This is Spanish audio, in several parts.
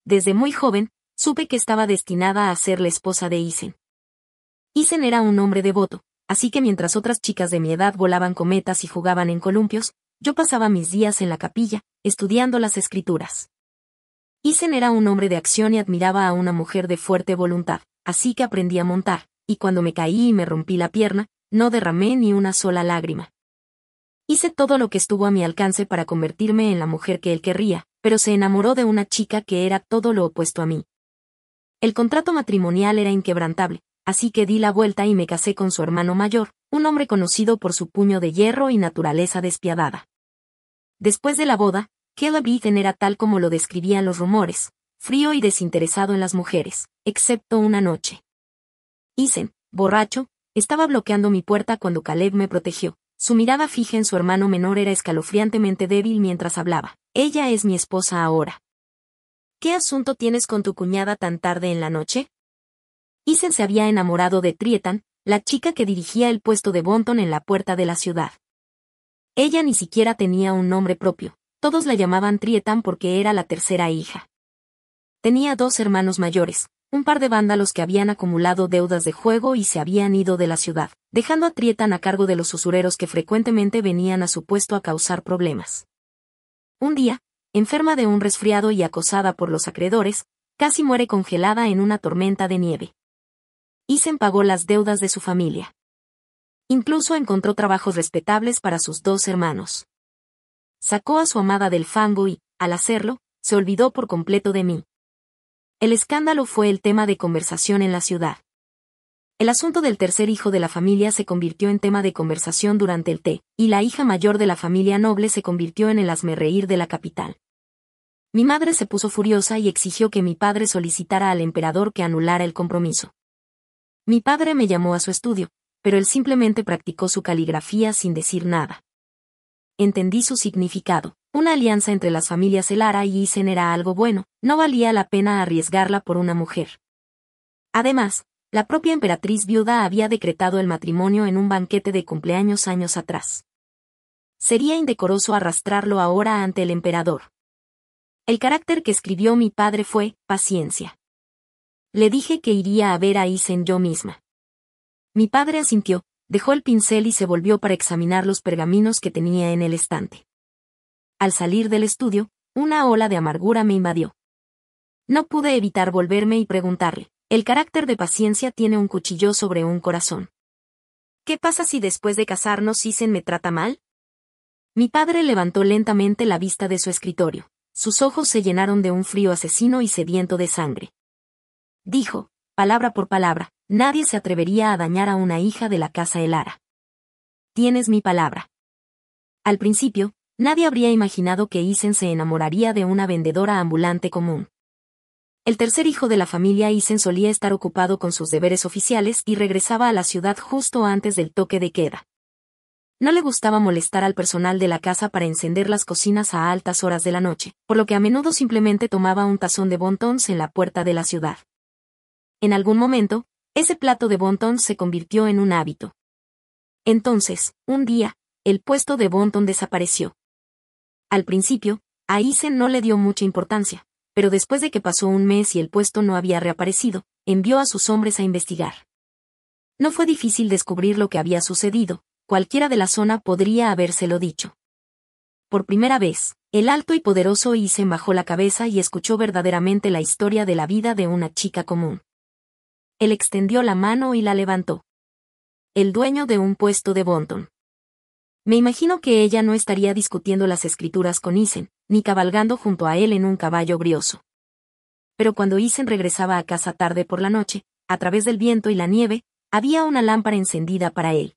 desde muy joven, supe que estaba destinada a ser la esposa de Isen. Isen era un hombre devoto, así que mientras otras chicas de mi edad volaban cometas y jugaban en columpios, yo pasaba mis días en la capilla, estudiando las escrituras. Isen era un hombre de acción y admiraba a una mujer de fuerte voluntad, así que aprendí a montar, y cuando me caí y me rompí la pierna, no derramé ni una sola lágrima. Hice todo lo que estuvo a mi alcance para convertirme en la mujer que él querría, pero se enamoró de una chica que era todo lo opuesto a mí. El contrato matrimonial era inquebrantable, así que di la vuelta y me casé con su hermano mayor, un hombre conocido por su puño de hierro y naturaleza despiadada. Después de la boda, Caleb Ethan era tal como lo describían los rumores, frío y desinteresado en las mujeres, excepto una noche. Isen, borracho, estaba bloqueando mi puerta cuando Caleb me protegió. Su mirada fija en su hermano menor era escalofriantemente débil mientras hablaba. Ella es mi esposa ahora. ¿Qué asunto tienes con tu cuñada tan tarde en la noche? Isen se había enamorado de Trietan, la chica que dirigía el puesto de Bonton en la puerta de la ciudad. Ella ni siquiera tenía un nombre propio, todos la llamaban Trietan porque era la tercera hija. Tenía 2 hermanos mayores, un par de vándalos que habían acumulado deudas de juego y se habían ido de la ciudad, dejando a Trietan a cargo de los usureros que frecuentemente venían a su puesto a causar problemas. Un día, enferma de un resfriado y acosada por los acreedores, casi muere congelada en una tormenta de nieve. Isen pagó las deudas de su familia. Incluso encontró trabajos respetables para sus 2 hermanos. Sacó a su amada del fango y, al hacerlo, se olvidó por completo de mí. El escándalo fue el tema de conversación en la ciudad. El asunto del tercer hijo de la familia se convirtió en tema de conversación durante el té, y la hija mayor de la familia noble se convirtió en el hazmerreír de la capital. Mi madre se puso furiosa y exigió que mi padre solicitara al emperador que anulara el compromiso. Mi padre me llamó a su estudio, pero él simplemente practicó su caligrafía sin decir nada. Entendí su significado. Una alianza entre las familias Elara y Isen era algo bueno, no valía la pena arriesgarla por una mujer. Además, la propia emperatriz viuda había decretado el matrimonio en un banquete de cumpleaños años atrás. Sería indecoroso arrastrarlo ahora ante el emperador. El carácter que escribió mi padre fue, paciencia. Le dije que iría a ver a Isen yo misma. Mi padre asintió, dejó el pincel y se volvió para examinar los pergaminos que tenía en el estante. Al salir del estudio, una ola de amargura me invadió. No pude evitar volverme y preguntarle, el carácter de paciencia tiene un cuchillo sobre un corazón. ¿Qué pasa si después de casarnos Isen me trata mal? Mi padre levantó lentamente la vista de su escritorio. Sus ojos se llenaron de un frío asesino y sediento de sangre. Dijo, palabra por palabra, nadie se atrevería a dañar a una hija de la casa Elara. Tienes mi palabra. Al principio, nadie habría imaginado que Isen se enamoraría de una vendedora ambulante común. El tercer hijo de la familia Isen solía estar ocupado con sus deberes oficiales y regresaba a la ciudad justo antes del toque de queda. No le gustaba molestar al personal de la casa para encender las cocinas a altas horas de la noche, por lo que a menudo simplemente tomaba un tazón de Bontons en la puerta de la ciudad. En algún momento, ese plato de Bontons se convirtió en un hábito. Entonces, un día, el puesto de Bonton desapareció. Al principio, a Isen no le dio mucha importancia, pero después de que pasó un mes y el puesto no había reaparecido, envió a sus hombres a investigar. No fue difícil descubrir lo que había sucedido, cualquiera de la zona podría habérselo dicho. Por primera vez, el alto y poderoso Isen bajó la cabeza y escuchó verdaderamente la historia de la vida de una chica común. Él extendió la mano y la levantó. El dueño de un puesto de Bonton. Me imagino que ella no estaría discutiendo las escrituras con Isen, ni cabalgando junto a él en un caballo brioso. Pero cuando Isen regresaba a casa tarde por la noche, a través del viento y la nieve, había una lámpara encendida para él.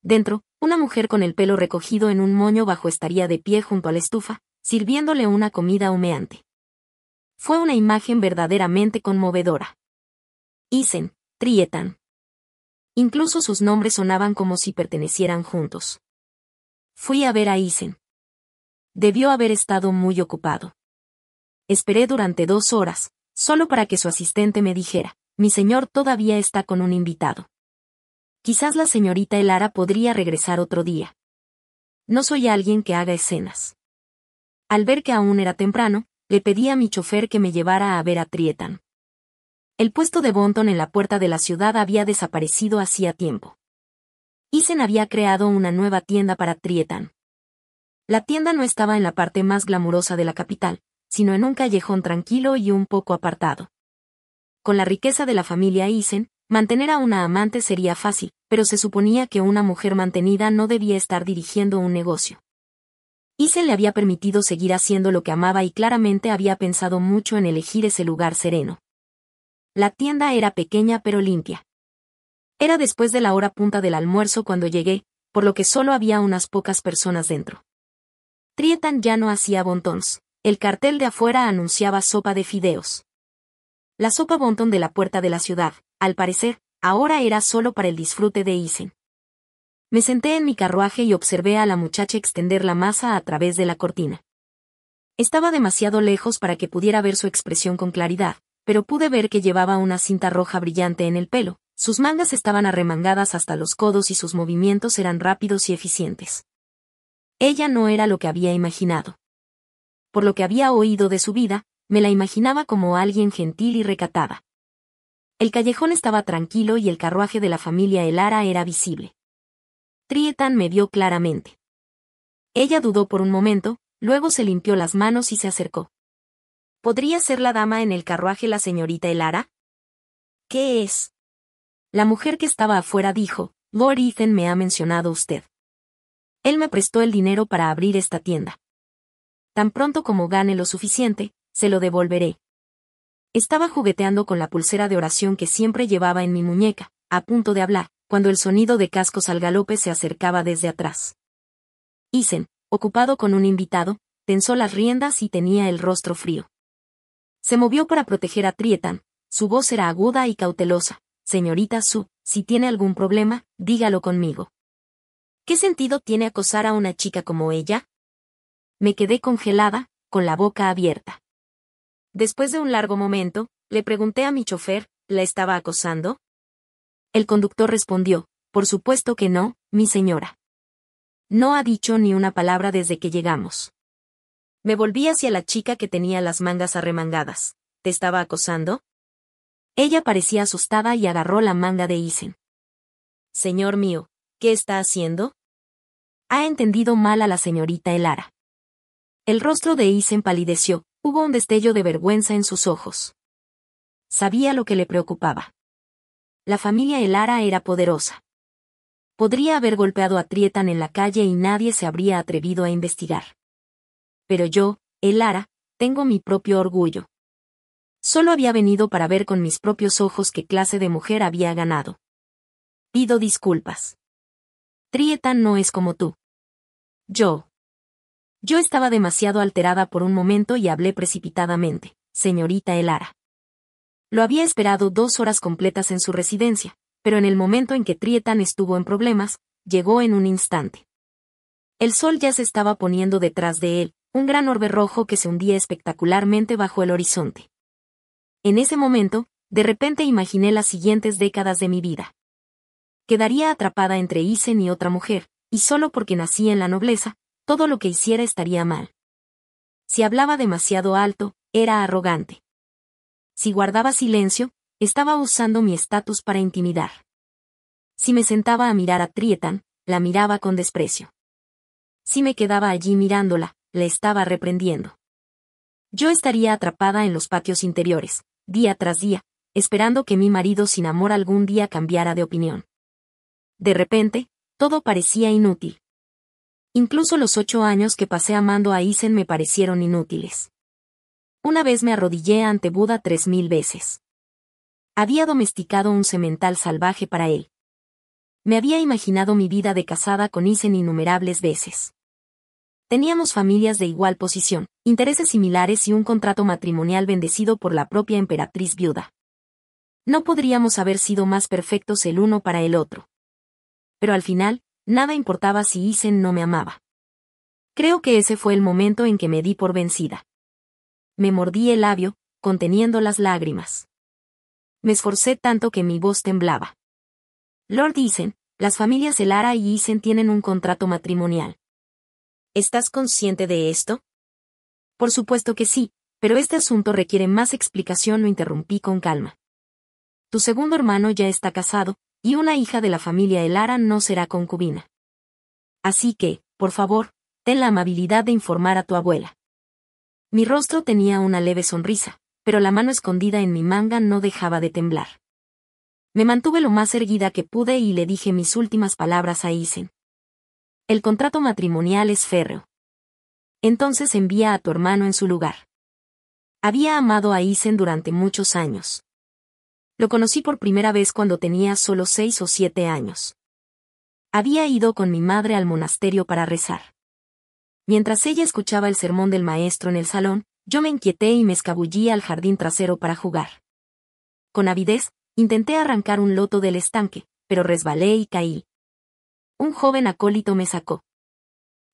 Dentro, una mujer con el pelo recogido en un moño bajo estaría de pie junto a la estufa, sirviéndole una comida humeante. Fue una imagen verdaderamente conmovedora. Isen, Trietan. Incluso sus nombres sonaban como si pertenecieran juntos. Fui a ver a Isen. Debió haber estado muy ocupado. Esperé durante 2 horas, solo para que su asistente me dijera, mi señor todavía está con un invitado. Quizás la señorita Elara podría regresar otro día. No soy alguien que haga escenas. Al ver que aún era temprano, le pedí a mi chofer que me llevara a ver a Trietan. El puesto de Bonton en la puerta de la ciudad había desaparecido hacía tiempo. Isen había creado una nueva tienda para Trietan. La tienda no estaba en la parte más glamurosa de la capital, sino en un callejón tranquilo y un poco apartado. Con la riqueza de la familia Isen, mantener a una amante sería fácil, pero se suponía que una mujer mantenida no debía estar dirigiendo un negocio. Isen le había permitido seguir haciendo lo que amaba y claramente había pensado mucho en elegir ese lugar sereno. La tienda era pequeña pero limpia. Era después de la hora punta del almuerzo cuando llegué, por lo que solo había unas pocas personas dentro. Trietan ya no hacía bontons. El cartel de afuera anunciaba sopa de fideos. La sopa Bonton de la puerta de la ciudad, al parecer, ahora era solo para el disfrute de Isen. Me senté en mi carruaje y observé a la muchacha extender la masa a través de la cortina. Estaba demasiado lejos para que pudiera ver su expresión con claridad, pero pude ver que llevaba una cinta roja brillante en el pelo, sus mangas estaban arremangadas hasta los codos y sus movimientos eran rápidos y eficientes. Ella no era lo que había imaginado. Por lo que había oído de su vida, me la imaginaba como alguien gentil y recatada. El callejón estaba tranquilo y el carruaje de la familia Elara era visible. Trietan me vio claramente. Ella dudó por un momento, luego se limpió las manos y se acercó. ¿Podría ser la dama en el carruaje la señorita Elara? ¿Qué es? La mujer que estaba afuera dijo, Lord Ethan me ha mencionado usted. Él me prestó el dinero para abrir esta tienda. Tan pronto como gane lo suficiente, se lo devolveré. Estaba jugueteando con la pulsera de oración que siempre llevaba en mi muñeca, a punto de hablar, cuando el sonido de cascos al galope se acercaba desde atrás. Isen, ocupado con un invitado, tensó las riendas y tenía el rostro frío. Se movió para proteger a Trietan, su voz era aguda y cautelosa. Señorita Su, si tiene algún problema, dígalo conmigo. ¿Qué sentido tiene acosar a una chica como ella? Me quedé congelada, con la boca abierta. Después de un largo momento, le pregunté a mi chofer, ¿la estaba acosando? El conductor respondió, por supuesto que no, mi señora. No ha dicho ni una palabra desde que llegamos. Me volví hacia la chica que tenía las mangas arremangadas. ¿Te estaba acosando? Ella parecía asustada y agarró la manga de Isen. Señor mío, ¿qué está haciendo? Ha entendido mal a la señorita Elara. El rostro de Isen palideció, hubo un destello de vergüenza en sus ojos. Sabía lo que le preocupaba. La familia Elara era poderosa. Podría haber golpeado a Trietan en la calle y nadie se habría atrevido a investigar. Pero yo, Elara, tengo mi propio orgullo. Solo había venido para ver con mis propios ojos qué clase de mujer había ganado. Pido disculpas. Trietan no es como tú. Yo estaba demasiado alterada por un momento y hablé precipitadamente, señorita Elara. Lo había esperado 2 horas completas en su residencia, pero en el momento en que Trietan estuvo en problemas, llegó en un instante. El sol ya se estaba poniendo detrás de él, un gran orbe rojo que se hundía espectacularmente bajo el horizonte. En ese momento, de repente imaginé las siguientes décadas de mi vida. Quedaría atrapada entre Isen y otra mujer, y solo porque nací en la nobleza, todo lo que hiciera estaría mal. Si hablaba demasiado alto, era arrogante. Si guardaba silencio, estaba usando mi estatus para intimidar. Si me sentaba a mirar a Trietan, la miraba con desprecio. Si me quedaba allí mirándola, le estaba reprendiendo. Yo estaría atrapada en los patios interiores, día tras día, esperando que mi marido sin amor algún día cambiara de opinión. De repente, todo parecía inútil. Incluso los 8 años que pasé amando a Isen me parecieron inútiles. Una vez me arrodillé ante Buda 3000 veces. Había domesticado un semental salvaje para él. Me había imaginado mi vida de casada con Isen innumerables veces. Teníamos familias de igual posición, intereses similares y un contrato matrimonial bendecido por la propia emperatriz viuda. No podríamos haber sido más perfectos el uno para el otro. Pero al final, nada importaba si Isen no me amaba. Creo que ese fue el momento en que me di por vencida. Me mordí el labio, conteniendo las lágrimas. Me esforcé tanto que mi voz temblaba. Lord Isen, las familias Elara y Isen tienen un contrato matrimonial. ¿Estás consciente de esto? Por supuesto que sí, Pero este asunto requiere más explicación, lo interrumpí con calma. Tu segundo hermano ya está casado, y una hija de la familia Elara no será concubina. Así que, por favor, ten la amabilidad de informar a tu abuela. Mi rostro tenía una leve sonrisa, pero la mano escondida en mi manga no dejaba de temblar. Me mantuve lo más erguida que pude y le dije mis últimas palabras a Isen. El contrato matrimonial es férreo. Entonces envía a tu hermano en su lugar. Había amado a Isen durante muchos años. Lo conocí por primera vez cuando tenía solo 6 o 7 años. Había ido con mi madre al monasterio para rezar. Mientras ella escuchaba el sermón del maestro en el salón, yo me inquieté y me escabullí al jardín trasero para jugar. Con avidez, intenté arrancar un loto del estanque, pero resbalé y caí. Un joven acólito me sacó.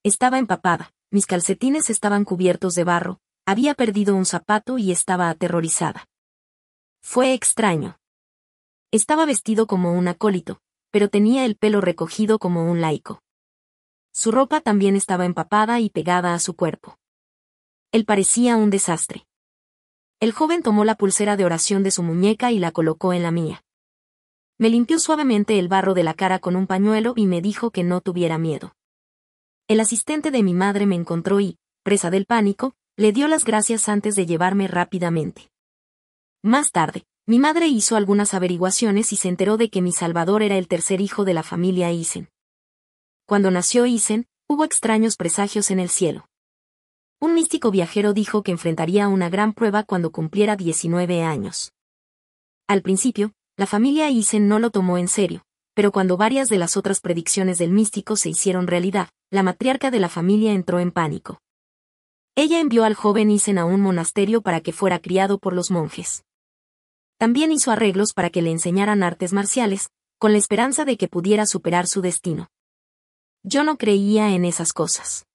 Estaba empapada, mis calcetines estaban cubiertos de barro, había perdido un zapato y estaba aterrorizada. Fue extraño. Estaba vestido como un acólito, pero tenía el pelo recogido como un laico. Su ropa también estaba empapada y pegada a su cuerpo. Él parecía un desastre. El joven tomó la pulsera de oración de su muñeca y la colocó en la mía. Me limpió suavemente el barro de la cara con un pañuelo y me dijo que no tuviera miedo. El asistente de mi madre me encontró y, presa del pánico, le dio las gracias antes de llevarme rápidamente. Más tarde, mi madre hizo algunas averiguaciones y se enteró de que mi salvador era el tercer hijo de la familia Isen. Cuando nació Isen, hubo extraños presagios en el cielo. Un místico viajero dijo que enfrentaría una gran prueba cuando cumpliera 19 años. Al principio, la familia Isen no lo tomó en serio, pero cuando varias de las otras predicciones del místico se hicieron realidad, la matriarca de la familia entró en pánico. Ella envió al joven Isen a un monasterio para que fuera criado por los monjes. También hizo arreglos para que le enseñaran artes marciales, con la esperanza de que pudiera superar su destino. Yo no creía en esas cosas.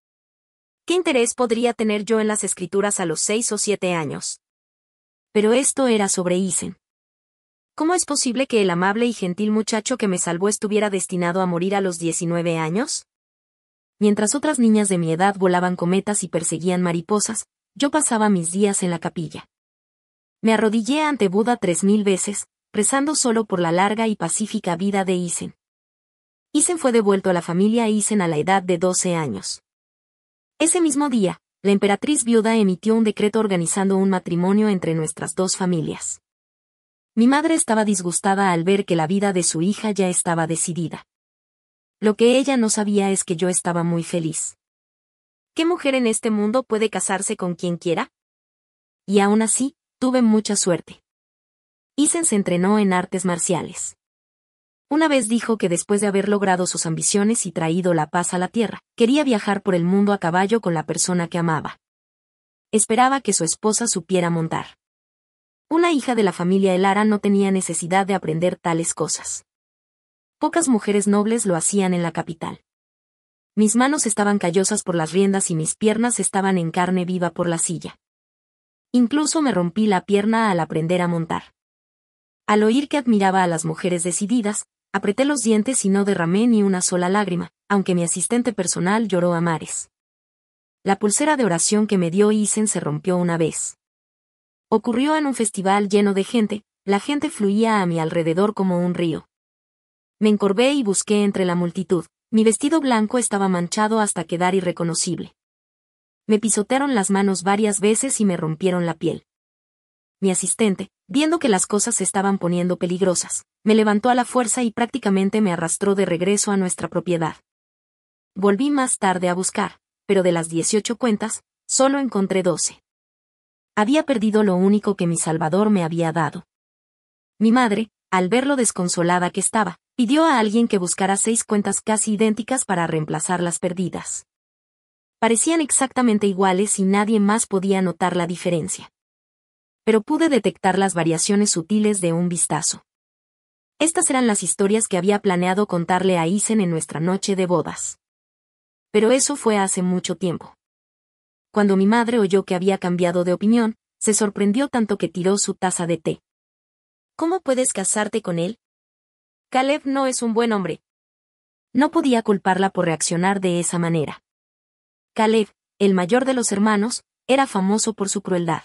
¿Qué interés podría tener yo en las escrituras a los 6 o 7 años? Pero esto era sobre Isen. ¿Cómo es posible que el amable y gentil muchacho que me salvó estuviera destinado a morir a los 19 años? Mientras otras niñas de mi edad volaban cometas y perseguían mariposas, yo pasaba mis días en la capilla. Me arrodillé ante Buda 3000 veces, rezando solo por la larga y pacífica vida de Isen. Isen fue devuelto a la familia Isen a la edad de 12 años. Ese mismo día, la emperatriz viuda emitió un decreto organizando un matrimonio entre nuestras dos familias. Mi madre estaba disgustada al ver que la vida de su hija ya estaba decidida. Lo que ella no sabía es que yo estaba muy feliz. ¿Qué mujer en este mundo puede casarse con quien quiera? Y aún así, tuve mucha suerte. Isen se entrenó en artes marciales. Una vez dijo que después de haber logrado sus ambiciones y traído la paz a la tierra, quería viajar por el mundo a caballo con la persona que amaba. Esperaba que su esposa supiera montar. Una hija de la familia Elara no tenía necesidad de aprender tales cosas. Pocas mujeres nobles lo hacían en la capital. Mis manos estaban callosas por las riendas y mis piernas estaban en carne viva por la silla. Incluso me rompí la pierna al aprender a montar. Al oír que admiraba a las mujeres decididas, apreté los dientes y no derramé ni una sola lágrima, aunque mi asistente personal lloró a mares. La pulsera de oración que me dio Isen se rompió una vez. Ocurrió en un festival lleno de gente, la gente fluía a mi alrededor como un río. Me encorvé y busqué entre la multitud, mi vestido blanco estaba manchado hasta quedar irreconocible. Me pisotearon las manos varias veces y me rompieron la piel. Mi asistente, viendo que las cosas se estaban poniendo peligrosas, me levantó a la fuerza y prácticamente me arrastró de regreso a nuestra propiedad. Volví más tarde a buscar, pero de las 18 cuentas, solo encontré 12. Había perdido lo único que mi Salvador me había dado. Mi madre, al ver lo desconsolada que estaba, pidió a alguien que buscara 6 cuentas casi idénticas para reemplazar las perdidas. Parecían exactamente iguales y nadie más podía notar la diferencia. Pero pude detectar las variaciones sutiles de un vistazo. Estas eran las historias que había planeado contarle a Isen en nuestra noche de bodas. Pero eso fue hace mucho tiempo. Cuando mi madre oyó que había cambiado de opinión, se sorprendió tanto que tiró su taza de té. ¿Cómo puedes casarte con él? Caleb no es un buen hombre. No podía culparla por reaccionar de esa manera. Caleb, el mayor de los hermanos, era famoso por su crueldad.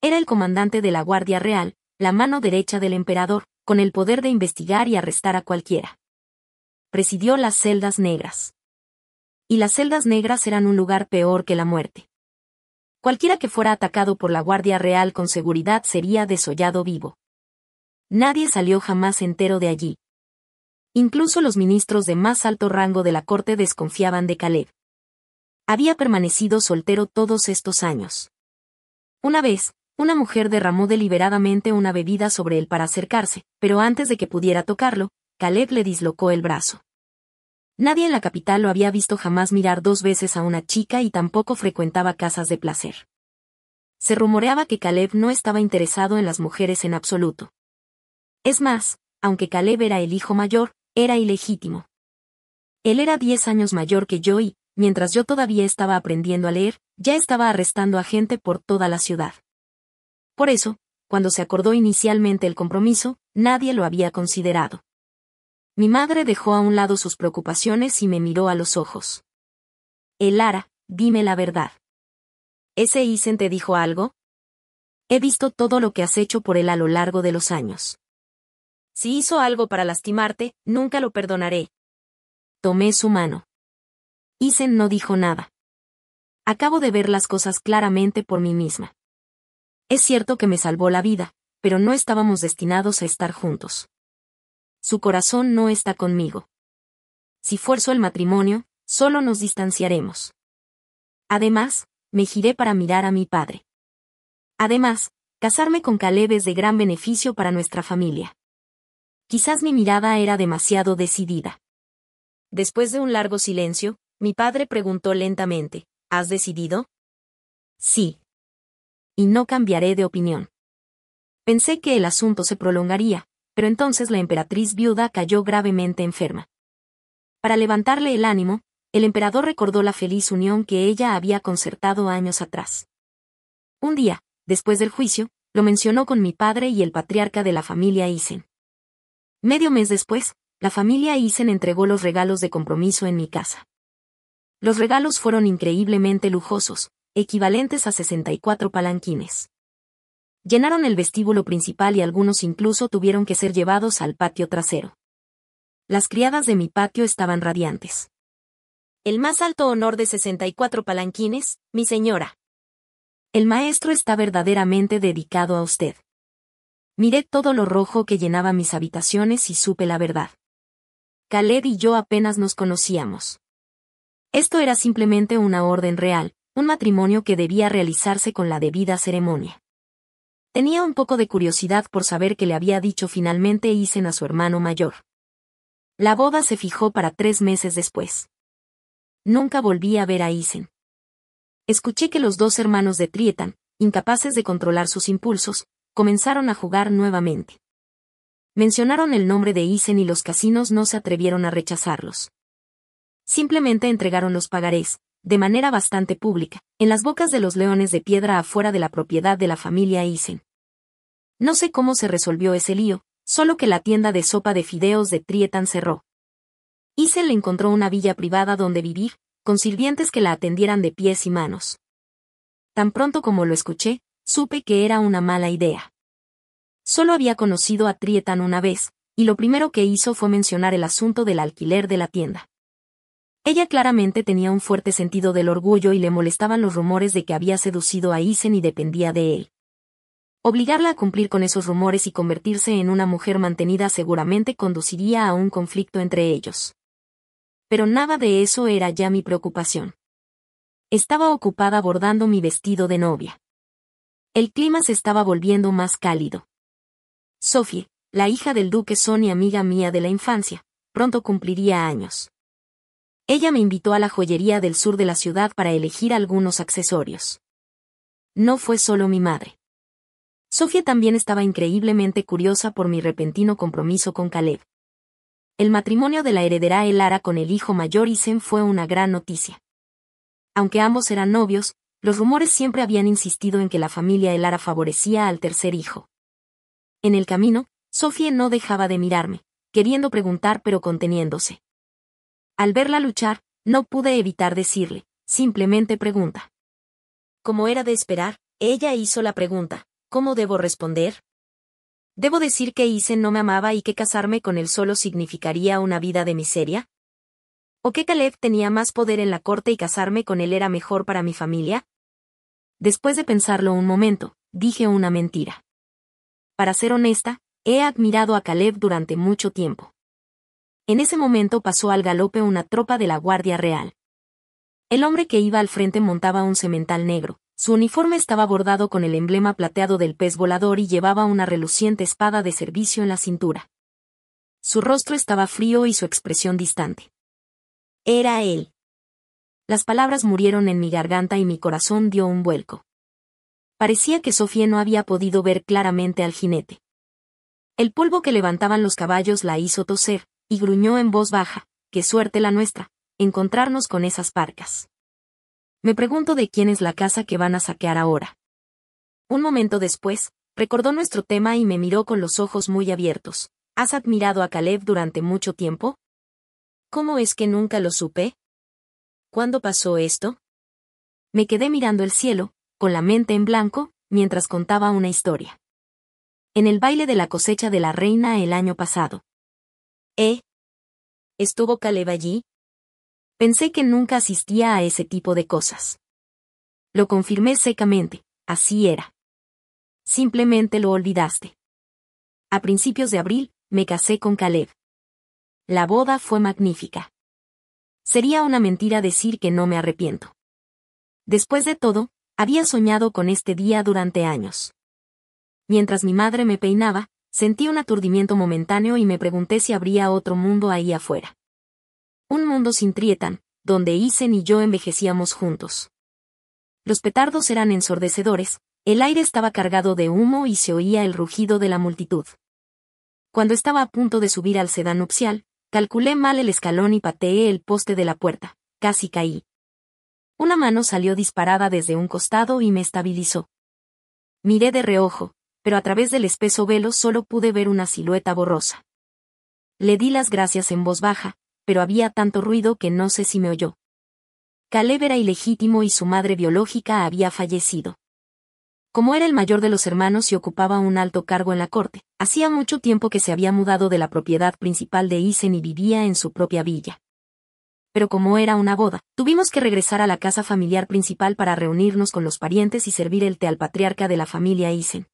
Era el comandante de la Guardia Real, la mano derecha del emperador, con el poder de investigar y arrestar a cualquiera. Presidió las celdas negras. Y las celdas negras eran un lugar peor que la muerte. Cualquiera que fuera atacado por la Guardia Real con seguridad sería desollado vivo. Nadie salió jamás entero de allí. Incluso los ministros de más alto rango de la corte desconfiaban de Caleb. Había permanecido soltero todos estos años. Una vez, una mujer derramó deliberadamente una bebida sobre él para acercarse, pero antes de que pudiera tocarlo, Caleb le dislocó el brazo. Nadie en la capital lo había visto jamás mirar 2 veces a una chica y tampoco frecuentaba casas de placer. Se rumoreaba que Caleb no estaba interesado en las mujeres en absoluto. Es más, aunque Caleb era el hijo mayor, era ilegítimo. Él era 10 años mayor que yo y, mientras yo todavía estaba aprendiendo a leer, ya estaba arrestando a gente por toda la ciudad. Por eso, cuando se acordó inicialmente el compromiso, nadie lo había considerado. Mi madre dejó a un lado sus preocupaciones y me miró a los ojos. Elara, dime la verdad. ¿Ese Isen te dijo algo? He visto todo lo que has hecho por él a lo largo de los años. Si hizo algo para lastimarte, nunca lo perdonaré. Tomé su mano. Isen no dijo nada. Acabo de ver las cosas claramente por mí misma. Es cierto que me salvó la vida, pero no estábamos destinados a estar juntos. Su corazón no está conmigo. Si fuerzo el matrimonio, solo nos distanciaremos. Además, me giré para mirar a mi padre. Además, casarme con Caleb es de gran beneficio para nuestra familia. Quizás mi mirada era demasiado decidida. Después de un largo silencio, mi padre preguntó lentamente, ¿has decidido? Sí. Y no cambiaré de opinión. Pensé que el asunto se prolongaría, pero entonces la emperatriz viuda cayó gravemente enferma. Para levantarle el ánimo, el emperador recordó la feliz unión que ella había concertado años atrás. Un día, después del juicio, lo mencionó con mi padre y el patriarca de la familia Isen. Medio mes después, la familia Isen entregó los regalos de compromiso en mi casa. Los regalos fueron increíblemente lujosos, equivalentes a 64 palanquines. Llenaron el vestíbulo principal y algunos incluso tuvieron que ser llevados al patio trasero. Las criadas de mi patio estaban radiantes. El más alto honor de 64 palanquines, mi señora. El maestro está verdaderamente dedicado a usted. Miré todo lo rojo que llenaba mis habitaciones y supe la verdad. Caleb y yo apenas nos conocíamos. Esto era simplemente una orden real, un matrimonio que debía realizarse con la debida ceremonia. Tenía un poco de curiosidad por saber qué le había dicho finalmente Isen a su hermano mayor. La boda se fijó para 3 meses después. Nunca volví a ver a Isen. Escuché que los 2 hermanos de Trietan, incapaces de controlar sus impulsos, comenzaron a jugar nuevamente. Mencionaron el nombre de Isen y los casinos no se atrevieron a rechazarlos. Simplemente entregaron los pagarés, de manera bastante pública, en las bocas de los leones de piedra afuera de la propiedad de la familia Isen. No sé cómo se resolvió ese lío, solo que la tienda de sopa de fideos de Trietan cerró. Isen le encontró una villa privada donde vivir, con sirvientes que la atendieran de pies y manos. Tan pronto como lo escuché, supe que era una mala idea. Solo había conocido a Trietan una vez, y lo primero que hizo fue mencionar el asunto del alquiler de la tienda. Ella claramente tenía un fuerte sentido del orgullo y le molestaban los rumores de que había seducido a Isen y dependía de él. Obligarla a cumplir con esos rumores y convertirse en una mujer mantenida seguramente conduciría a un conflicto entre ellos. Pero nada de eso era ya mi preocupación. Estaba ocupada bordando mi vestido de novia. El clima se estaba volviendo más cálido. Sophie, la hija del duque Son y amiga mía de la infancia, pronto cumpliría años. Ella me invitó a la joyería del sur de la ciudad para elegir algunos accesorios. No fue solo mi madre. Sophie también estaba increíblemente curiosa por mi repentino compromiso con Caleb. El matrimonio de la heredera Elara con el hijo mayor Isen fue una gran noticia. Aunque ambos eran novios, los rumores siempre habían insistido en que la familia Elara favorecía al tercer hijo. En el camino, Sophie no dejaba de mirarme, queriendo preguntar pero conteniéndose. Al verla luchar, no pude evitar decirle, simplemente pregunta. Como era de esperar, ella hizo la pregunta, ¿Cómo debo responder? ¿Debo decir que Isen no me amaba y que casarme con él solo significaría una vida de miseria? ¿O que Caleb tenía más poder en la corte y casarme con él era mejor para mi familia? Después de pensarlo un momento, dije una mentira. Para ser honesta, he admirado a Caleb durante mucho tiempo. En ese momento pasó al galope una tropa de la Guardia Real. El hombre que iba al frente montaba un semental negro, su uniforme estaba bordado con el emblema plateado del pez volador y llevaba una reluciente espada de servicio en la cintura. Su rostro estaba frío y su expresión distante. Era él. Las palabras murieron en mi garganta y mi corazón dio un vuelco. Parecía que Sofía no había podido ver claramente al jinete. El polvo que levantaban los caballos la hizo toser, y gruñó en voz baja: «Qué suerte la nuestra, encontrarnos con esas parcas. Me pregunto de quién es la casa que van a saquear ahora». Un momento después, recordó nuestro tema y me miró con los ojos muy abiertos. «¿Has admirado a Caleb durante mucho tiempo?» «¿Cómo es que nunca lo supe?» «¿Cuándo pasó esto?» Me quedé mirando el cielo, con la mente en blanco, mientras contaba una historia. En el baile de la cosecha de la reina el año pasado. ¿Estuvo Caleb allí? Pensé que nunca asistía a ese tipo de cosas. Lo confirmé secamente, así era. Simplemente lo olvidaste. A principios de abril, me casé con Caleb. La boda fue magnífica. Sería una mentira decir que no me arrepiento. Después de todo, había soñado con este día durante años. Mientras mi madre me peinaba, sentí un aturdimiento momentáneo y me pregunté si habría otro mundo ahí afuera. Un mundo sin Trietan, donde Isen y yo envejecíamos juntos. Los petardos eran ensordecedores, el aire estaba cargado de humo y se oía el rugido de la multitud. Cuando estaba a punto de subir al sedán nupcial, calculé mal el escalón y pateé el poste de la puerta, casi caí. Una mano salió disparada desde un costado y me estabilizó. Miré de reojo, pero a través del espeso velo solo pude ver una silueta borrosa. Le di las gracias en voz baja, pero había tanto ruido que no sé si me oyó. Caleb era ilegítimo y su madre biológica había fallecido. Como era el mayor de los hermanos y ocupaba un alto cargo en la corte, hacía mucho tiempo que se había mudado de la propiedad principal de Isen y vivía en su propia villa. Pero como era una boda, tuvimos que regresar a la casa familiar principal para reunirnos con los parientes y servir el té al patriarca de la familia Isen.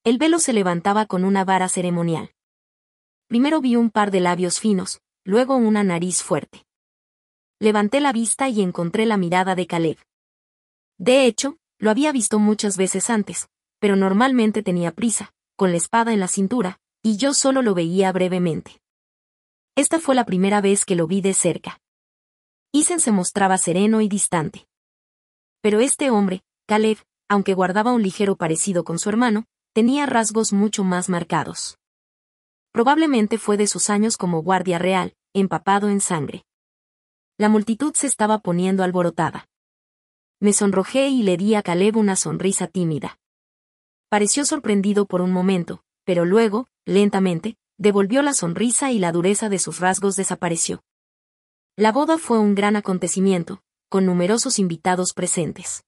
El velo se levantaba con una vara ceremonial. Primero vi un par de labios finos, luego una nariz fuerte. Levanté la vista y encontré la mirada de Caleb. De hecho, lo había visto muchas veces antes, pero normalmente tenía prisa, con la espada en la cintura, y yo solo lo veía brevemente. Esta fue la primera vez que lo vi de cerca. Isen se mostraba sereno y distante. Pero este hombre, Caleb, aunque guardaba un ligero parecido con su hermano, tenía rasgos mucho más marcados. Probablemente fue de sus años como guardia real, empapado en sangre. La multitud se estaba poniendo alborotada. Me sonrojé y le di a Caleb una sonrisa tímida. Pareció sorprendido por un momento, pero luego, lentamente, devolvió la sonrisa y la dureza de sus rasgos desapareció. La boda fue un gran acontecimiento, con numerosos invitados presentes.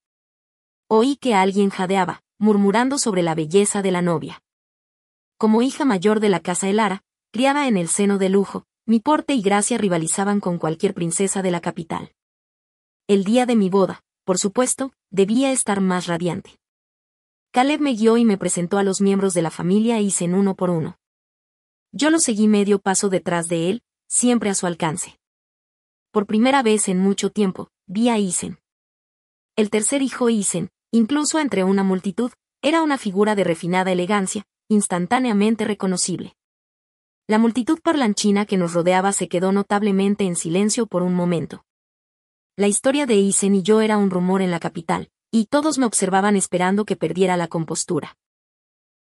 Oí que alguien jadeaba, murmurando sobre la belleza de la novia. Como hija mayor de la casa Elara, criada en el seno de lujo, mi porte y gracia rivalizaban con cualquier princesa de la capital. El día de mi boda, por supuesto, debía estar más radiante. Caleb me guió y me presentó a los miembros de la familia Isen uno por uno. Yo lo seguí medio paso detrás de él, siempre a su alcance. Por primera vez en mucho tiempo, vi a Isen. El tercer hijo Isen, incluso entre una multitud, era una figura de refinada elegancia, instantáneamente reconocible. La multitud parlanchina que nos rodeaba se quedó notablemente en silencio por un momento. La historia de Isen y yo era un rumor en la capital, y todos me observaban esperando que perdiera la compostura.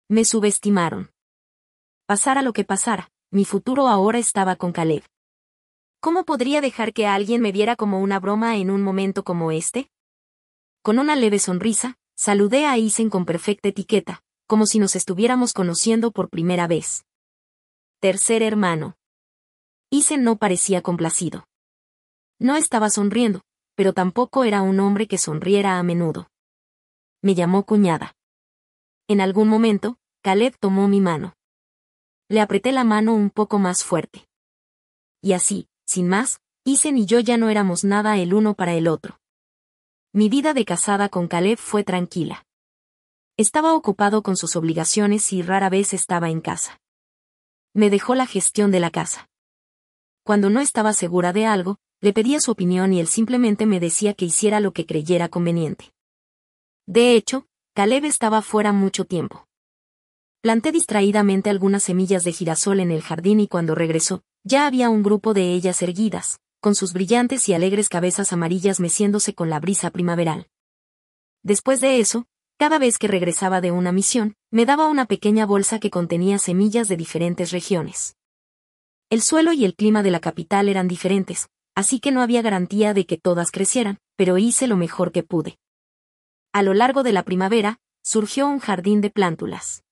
Me subestimaron. Pasara lo que pasara, mi futuro ahora estaba con Caleb. ¿Cómo podría dejar que alguien me viera como una broma en un momento como este? Con una leve sonrisa, saludé a Isen con perfecta etiqueta, como si nos estuviéramos conociendo por primera vez. Tercer hermano. Isen no parecía complacido. No estaba sonriendo, pero tampoco era un hombre que sonriera a menudo. Me llamó cuñada. En algún momento, Caleb tomó mi mano. Le apreté la mano un poco más fuerte. Y así, sin más, Isen y yo ya no éramos nada el uno para el otro. Mi vida de casada con Caleb fue tranquila. Estaba ocupado con sus obligaciones y rara vez estaba en casa. Me dejó la gestión de la casa. Cuando no estaba segura de algo, le pedía su opinión y él simplemente me decía que hiciera lo que creyera conveniente. De hecho, Caleb estaba fuera mucho tiempo. Planté distraídamente algunas semillas de girasol en el jardín y cuando regresó, ya había un grupo de ellas erguidas, con sus brillantes y alegres cabezas amarillas meciéndose con la brisa primaveral. Después de eso, cada vez que regresaba de una misión, me daba una pequeña bolsa que contenía semillas de diferentes regiones. El suelo y el clima de la capital eran diferentes, así que no había garantía de que todas crecieran, pero hice lo mejor que pude. A lo largo de la primavera, surgió un jardín de plántulas.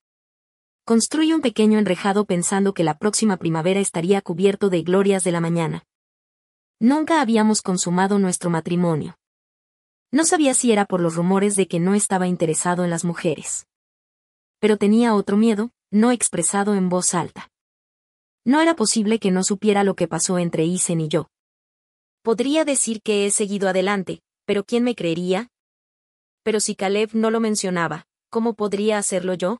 Construí un pequeño enrejado pensando que la próxima primavera estaría cubierto de glorias de la mañana. Nunca habíamos consumado nuestro matrimonio. No sabía si era por los rumores de que no estaba interesado en las mujeres. Pero tenía otro miedo, no expresado en voz alta. No era posible que no supiera lo que pasó entre Isen y yo. Podría decir que he seguido adelante, pero ¿quién me creería? Pero si Caleb no lo mencionaba, ¿cómo podría hacerlo yo?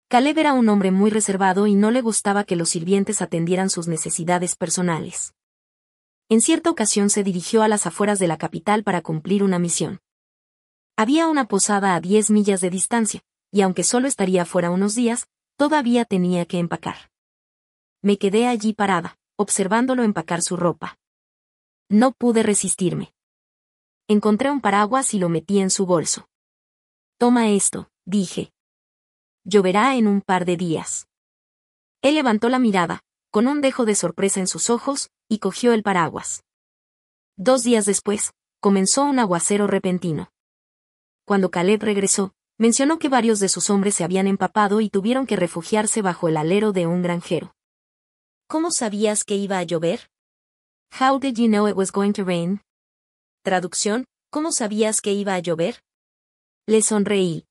Caleb era un hombre muy reservado y no le gustaba que los sirvientes atendieran sus necesidades personales. En cierta ocasión se dirigió a las afueras de la capital para cumplir una misión. Había una posada a 10 millas de distancia, y aunque solo estaría fuera unos días, todavía tenía que empacar. Me quedé allí parada, observándolo empacar su ropa. No pude resistirme. Encontré un paraguas y lo metí en su bolso. «Toma esto», dije. «Lloverá en un par de días». Él levantó la mirada, con un dejo de sorpresa en sus ojos, y cogió el paraguas. 2 días después, comenzó un aguacero repentino. Cuando Caleb regresó, mencionó que varios de sus hombres se habían empapado y tuvieron que refugiarse bajo el alero de un granjero. «¿Cómo sabías que iba a llover?» «How did you know it was going to rain?» Traducción, ¿cómo sabías que iba a llover? Le sonreí.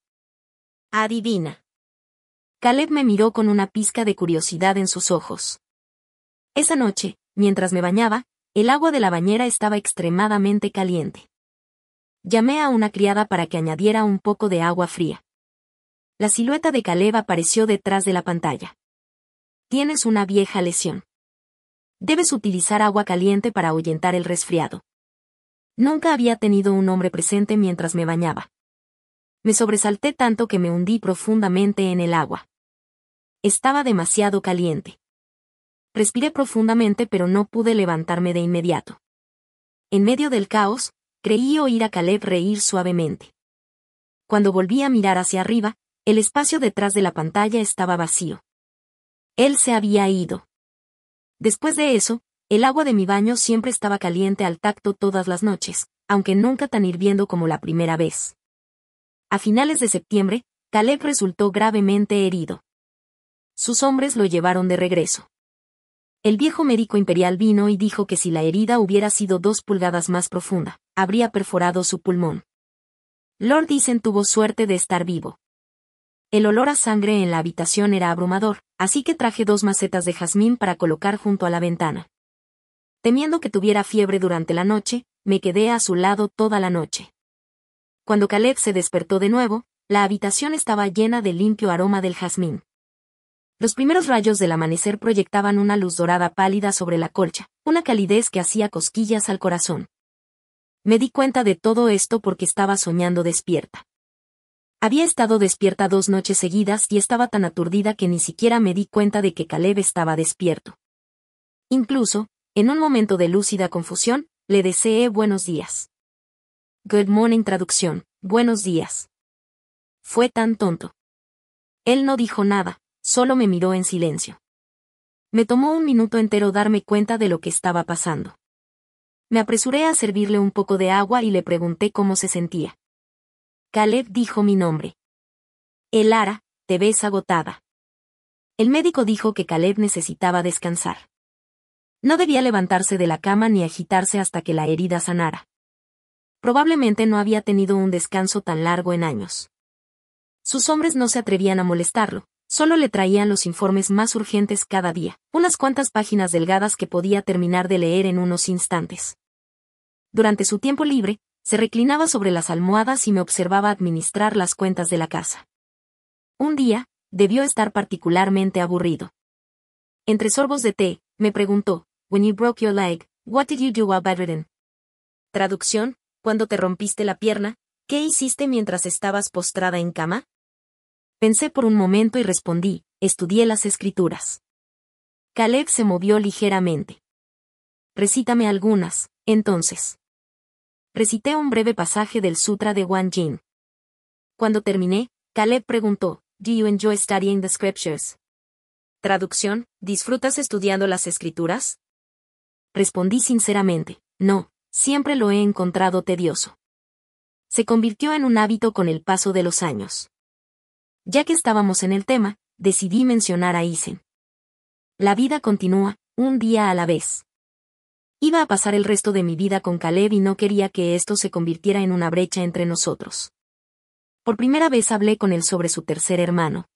Adivina. Caleb me miró con una pizca de curiosidad en sus ojos. Esa noche, mientras me bañaba, el agua de la bañera estaba extremadamente caliente. Llamé a una criada para que añadiera un poco de agua fría. La silueta de Caleb apareció detrás de la pantalla. «Tienes una vieja lesión. Debes utilizar agua caliente para ahuyentar el resfriado». Nunca había tenido un hombre presente mientras me bañaba. Me sobresalté tanto que me hundí profundamente en el agua. Estaba demasiado caliente. Respiré profundamente pero no pude levantarme de inmediato. En medio del caos, creí oír a Caleb reír suavemente. Cuando volví a mirar hacia arriba, el espacio detrás de la pantalla estaba vacío. Él se había ido. Después de eso, el agua de mi baño siempre estaba caliente al tacto todas las noches, aunque nunca tan hirviendo como la primera vez. A finales de septiembre, Caleb resultó gravemente herido. Sus hombres lo llevaron de regreso. El viejo médico imperial vino y dijo que si la herida hubiera sido 2 pulgadas más profunda, habría perforado su pulmón. Lord Isen tuvo suerte de estar vivo. El olor a sangre en la habitación era abrumador, así que traje 2 macetas de jazmín para colocar junto a la ventana. Temiendo que tuviera fiebre durante la noche, me quedé a su lado toda la noche. Cuando Caleb se despertó de nuevo, la habitación estaba llena del limpio aroma del jazmín. Los primeros rayos del amanecer proyectaban una luz dorada pálida sobre la colcha, una calidez que hacía cosquillas al corazón. Me di cuenta de todo esto porque estaba soñando despierta. Había estado despierta 2 noches seguidas y estaba tan aturdida que ni siquiera me di cuenta de que Caleb estaba despierto. Incluso, en un momento de lúcida confusión, le deseé buenos días. Good morning traducción, buenos días. Fue tan tonto. Él no dijo nada, solo me miró en silencio. Me tomó un minuto entero darme cuenta de lo que estaba pasando. Me apresuré a servirle un poco de agua y le pregunté cómo se sentía. Caleb dijo mi nombre. Elara, te ves agotada. El médico dijo que Caleb necesitaba descansar. No debía levantarse de la cama ni agitarse hasta que la herida sanara. Probablemente no había tenido un descanso tan largo en años. Sus hombres no se atrevían a molestarlo, solo le traían los informes más urgentes cada día, unas cuantas páginas delgadas que podía terminar de leer en unos instantes. Durante su tiempo libre, se reclinaba sobre las almohadas y me observaba administrar las cuentas de la casa. Un día, debió estar particularmente aburrido. Entre sorbos de té, me preguntó, "When you broke your leg, what did you do while bedridden?" Traducción, cuando te rompiste la pierna, ¿qué hiciste mientras estabas postrada en cama? Pensé por un momento y respondí, estudié las escrituras. Caleb se movió ligeramente. Recítame algunas, entonces. Recité un breve pasaje del Sutra de Wan Yin. Cuando terminé, Caleb preguntó, "Do you enjoy studying the scriptures?" Traducción, ¿disfrutas estudiando las escrituras? Respondí sinceramente, no, siempre lo he encontrado tedioso. Se convirtió en un hábito con el paso de los años. Ya que estábamos en el tema, decidí mencionar a Isen. La vida continúa, un día a la vez. Iba a pasar el resto de mi vida con Caleb y no quería que esto se convirtiera en una brecha entre nosotros. Por primera vez hablé con él sobre su tercer hermano.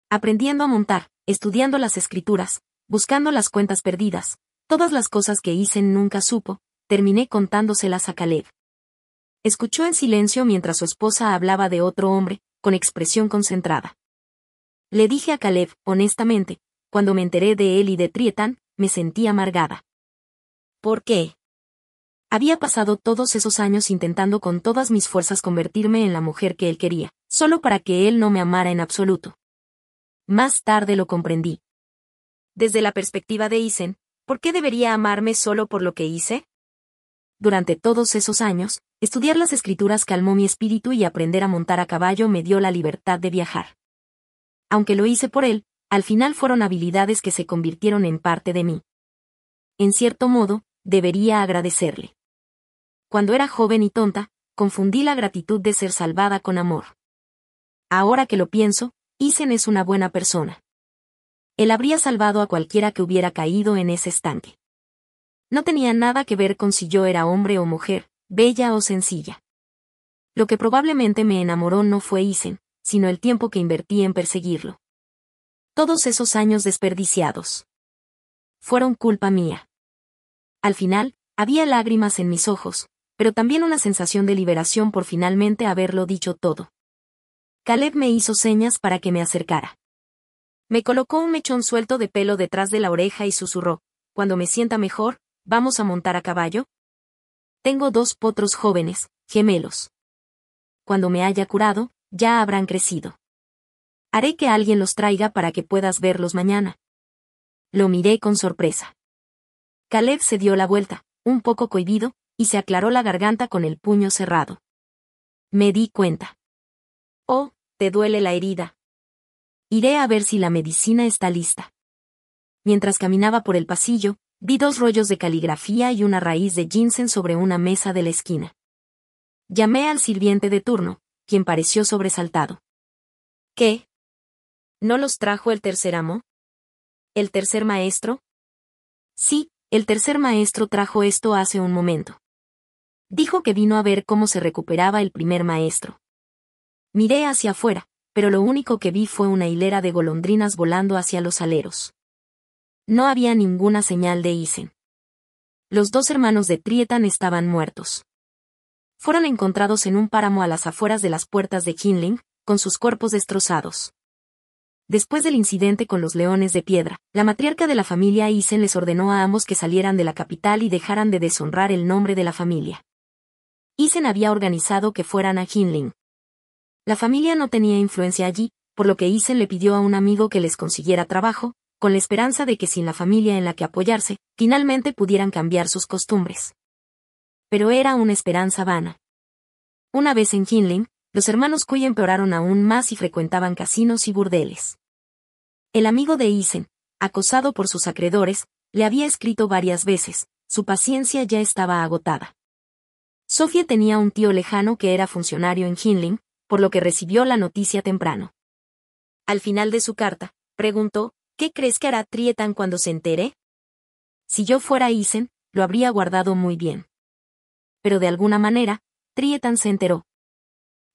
Aprendiendo a montar, estudiando las escrituras, buscando las cuentas perdidas, todas las cosas que Isen nunca supo, terminé contándoselas a Caleb. Escuchó en silencio mientras su esposa hablaba de otro hombre, con expresión concentrada. Le dije a Caleb, honestamente, cuando me enteré de él y de Trietan, me sentí amargada. ¿Por qué? Había pasado todos esos años intentando con todas mis fuerzas convertirme en la mujer que él quería, solo para que él no me amara en absoluto. Más tarde lo comprendí. Desde la perspectiva de Isen, ¿por qué debería amarme solo por lo que hice? Durante todos esos años, estudiar las escrituras calmó mi espíritu y aprender a montar a caballo me dio la libertad de viajar. Aunque lo hice por él, al final fueron habilidades que se convirtieron en parte de mí. En cierto modo, debería agradecerle. Cuando era joven y tonta, confundí la gratitud de ser salvada con amor. Ahora que lo pienso, Isen es una buena persona. Él habría salvado a cualquiera que hubiera caído en ese estanque. No tenía nada que ver con si yo era hombre o mujer, bella o sencilla. Lo que probablemente me enamoró no fue Isen, sino el tiempo que invertí en perseguirlo. Todos esos años desperdiciados fueron culpa mía. Al final, había lágrimas en mis ojos, pero también una sensación de liberación por finalmente haberlo dicho todo. Caleb me hizo señas para que me acercara. Me colocó un mechón suelto de pelo detrás de la oreja y susurró, "Cuando me sienta mejor, ¿vamos a montar a caballo? Tengo 2 potros jóvenes, gemelos. Cuando me haya curado, ya habrán crecido. Haré que alguien los traiga para que puedas verlos mañana." Lo miré con sorpresa. Caleb se dio la vuelta, un poco cohibido, y se aclaró la garganta con el puño cerrado. Me di cuenta. "Oh, ¿te duele la herida? Iré a ver si la medicina está lista." Mientras caminaba por el pasillo, vi 2 rollos de caligrafía y una raíz de ginseng sobre una mesa de la esquina. Llamé al sirviente de turno, quien pareció sobresaltado. ¿Qué? ¿No los trajo el tercer amo? ¿El tercer maestro? Sí, el tercer maestro trajo esto hace un momento. Dijo que vino a ver cómo se recuperaba el primer maestro. Miré hacia afuera, pero lo único que vi fue una hilera de golondrinas volando hacia los aleros. No había ninguna señal de Isen. Los 2 hermanos de Trietan estaban muertos. Fueron encontrados en un páramo a las afueras de las puertas de Kinling, con sus cuerpos destrozados. Después del incidente con los leones de piedra, la matriarca de la familia Isen les ordenó a ambos que salieran de la capital y dejaran de deshonrar el nombre de la familia. Isen había organizado que fueran a Kinling. La familia no tenía influencia allí, por lo que Isen le pidió a un amigo que les consiguiera trabajo, con la esperanza de que sin la familia en la que apoyarse, finalmente pudieran cambiar sus costumbres. Pero era una esperanza vana. Una vez en Kinling, los hermanos Cui empeoraron aún más y frecuentaban casinos y burdeles. El amigo de Isen, acosado por sus acreedores, le había escrito varias veces, su paciencia ya estaba agotada. Sophie tenía un tío lejano que era funcionario en Kinling, por lo que recibió la noticia temprano. Al final de su carta, preguntó, ¿qué crees que hará Trietan cuando se entere? Si yo fuera Isen, lo habría guardado muy bien. Pero de alguna manera, Trietan se enteró.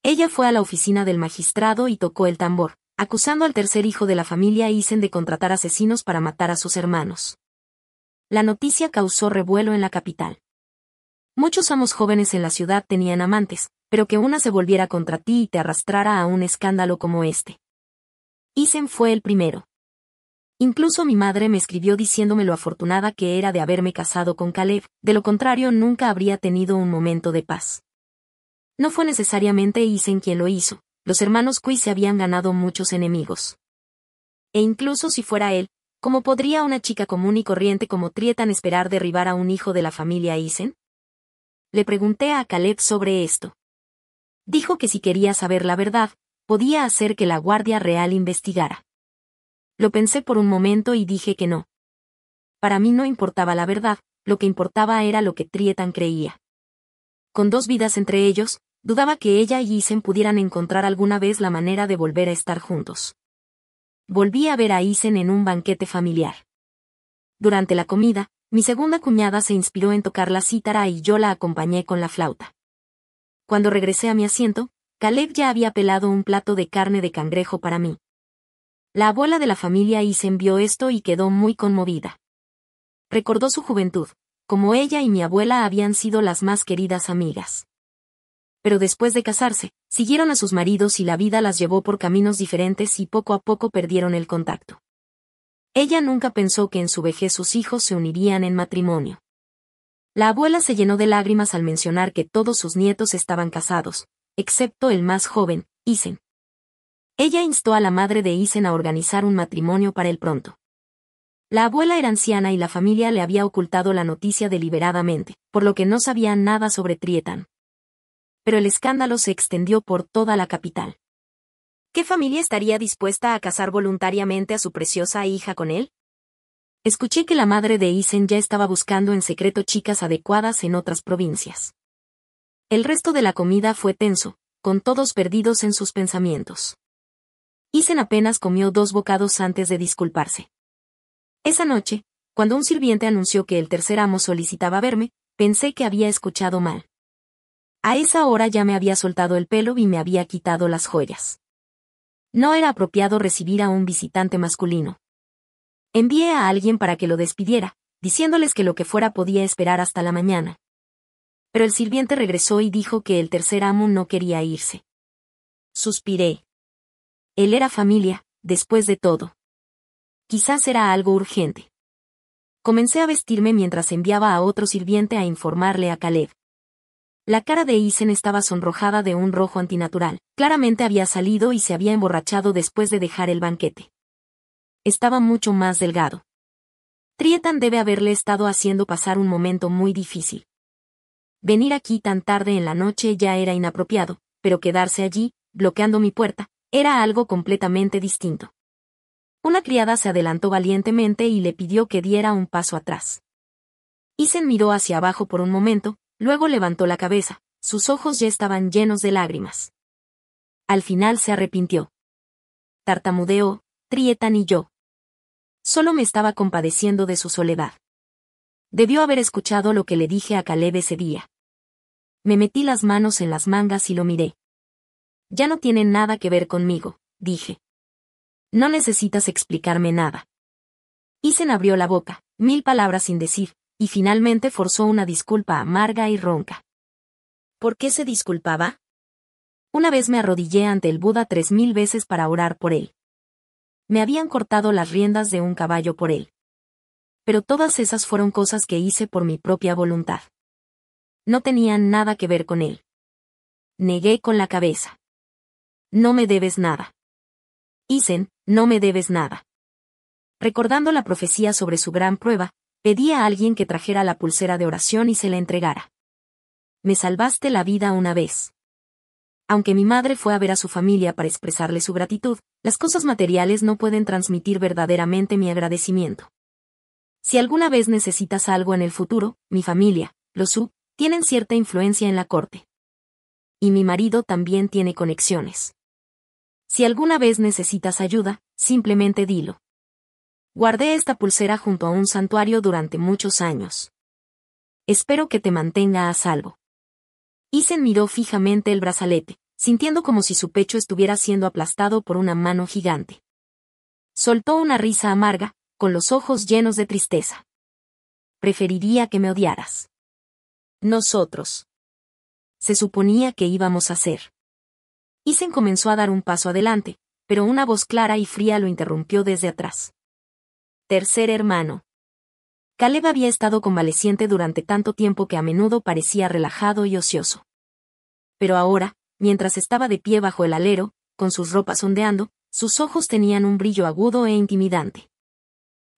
Ella fue a la oficina del magistrado y tocó el tambor, acusando al tercer hijo de la familia Isen de contratar asesinos para matar a sus hermanos. La noticia causó revuelo en la capital. Muchos amos jóvenes en la ciudad tenían amantes, pero que una se volviera contra ti y te arrastrara a un escándalo como este. Isen fue el primero. Incluso mi madre me escribió diciéndome lo afortunada que era de haberme casado con Caleb, de lo contrario nunca habría tenido un momento de paz. No fue necesariamente Isen quien lo hizo, los hermanos Cui se habían ganado muchos enemigos. E incluso si fuera él, ¿cómo podría una chica común y corriente como Trietan esperar derribar a un hijo de la familia Isen? Le pregunté a Caleb sobre esto. Dijo que si quería saber la verdad, podía hacer que la Guardia Real investigara. Lo pensé por un momento y dije que no. Para mí no importaba la verdad, lo que importaba era lo que Trietan creía. Con 2 vidas entre ellos, dudaba que ella y Isen pudieran encontrar alguna vez la manera de volver a estar juntos. Volví a ver a Isen en un banquete familiar. Durante la comida, mi segunda cuñada se inspiró en tocar la cítara y yo la acompañé con la flauta. Cuando regresé a mi asiento, Caleb ya había pelado un plato de carne de cangrejo para mí. La abuela de la familia Isen vio esto y quedó muy conmovida. Recordó su juventud, como ella y mi abuela habían sido las más queridas amigas. Pero después de casarse, siguieron a sus maridos y la vida las llevó por caminos diferentes y poco a poco perdieron el contacto. Ella nunca pensó que en su vejez sus hijos se unirían en matrimonio. La abuela se llenó de lágrimas al mencionar que todos sus nietos estaban casados, excepto el más joven, Isen. Ella instó a la madre de Isen a organizar un matrimonio para él pronto. La abuela era anciana y la familia le había ocultado la noticia deliberadamente, por lo que no sabían nada sobre Trietan. Pero el escándalo se extendió por toda la capital. ¿Qué familia estaría dispuesta a casar voluntariamente a su preciosa hija con él? Escuché que la madre de Isen ya estaba buscando en secreto chicas adecuadas en otras provincias. El resto de la comida fue tenso, con todos perdidos en sus pensamientos. Isen apenas comió 2 bocados antes de disculparse. Esa noche, cuando un sirviente anunció que el tercer amo solicitaba verme, pensé que había escuchado mal. A esa hora ya me había soltado el pelo y me había quitado las joyas. No era apropiado recibir a un visitante masculino. Envié a alguien para que lo despidiera, diciéndoles que lo que fuera podía esperar hasta la mañana. Pero el sirviente regresó y dijo que el tercer amo no quería irse. Suspiré. Él era familia, después de todo. Quizás era algo urgente. Comencé a vestirme mientras enviaba a otro sirviente a informarle a Caleb. La cara de Isen estaba sonrojada de un rojo antinatural. Claramente había salido y se había emborrachado después de dejar el banquete. Estaba mucho más delgado. Trietan debe haberle estado haciendo pasar un momento muy difícil. Venir aquí tan tarde en la noche ya era inapropiado, pero quedarse allí, bloqueando mi puerta, era algo completamente distinto. Una criada se adelantó valientemente y le pidió que diera un paso atrás. Isen miró hacia abajo por un momento, luego levantó la cabeza, sus ojos ya estaban llenos de lágrimas. Al final se arrepintió. Tartamudeó, Trietan y yo. Solo me estaba compadeciendo de su soledad. Debió haber escuchado lo que le dije a Caleb ese día. Me metí las manos en las mangas y lo miré. Ya no tiene nada que ver conmigo, dije. No necesitas explicarme nada. Isen abrió la boca, 1000 palabras sin decir, y finalmente forzó una disculpa amarga y ronca. ¿Por qué se disculpaba? Una vez me arrodillé ante el Buda 3000 veces para orar por él. Me habían cortado las riendas de un caballo por él. Pero todas esas fueron cosas que hice por mi propia voluntad. No tenían nada que ver con él. Negué con la cabeza. No me debes nada. Isen, no me debes nada. Recordando la profecía sobre su gran prueba, pedí a alguien que trajera la pulsera de oración y se la entregara. Me salvaste la vida una vez. Aunque mi madre fue a ver a su familia para expresarle su gratitud, las cosas materiales no pueden transmitir verdaderamente mi agradecimiento. Si alguna vez necesitas algo en el futuro, mi familia, los Su, tienen cierta influencia en la corte. Y mi marido también tiene conexiones. Si alguna vez necesitas ayuda, simplemente dilo. Guardé esta pulsera junto a un santuario durante muchos años. Espero que te mantenga a salvo. Isen miró fijamente el brazalete, sintiendo como si su pecho estuviera siendo aplastado por una mano gigante. Soltó una risa amarga, con los ojos llenos de tristeza. Preferiría que me odiaras. Nosotros. Se suponía que íbamos a ser. Isen comenzó a dar un paso adelante, pero una voz clara y fría lo interrumpió desde atrás. Tercer hermano. Caleb había estado convaleciente durante tanto tiempo que a menudo parecía relajado y ocioso. Pero ahora, mientras estaba de pie bajo el alero, con sus ropas ondeando, sus ojos tenían un brillo agudo e intimidante.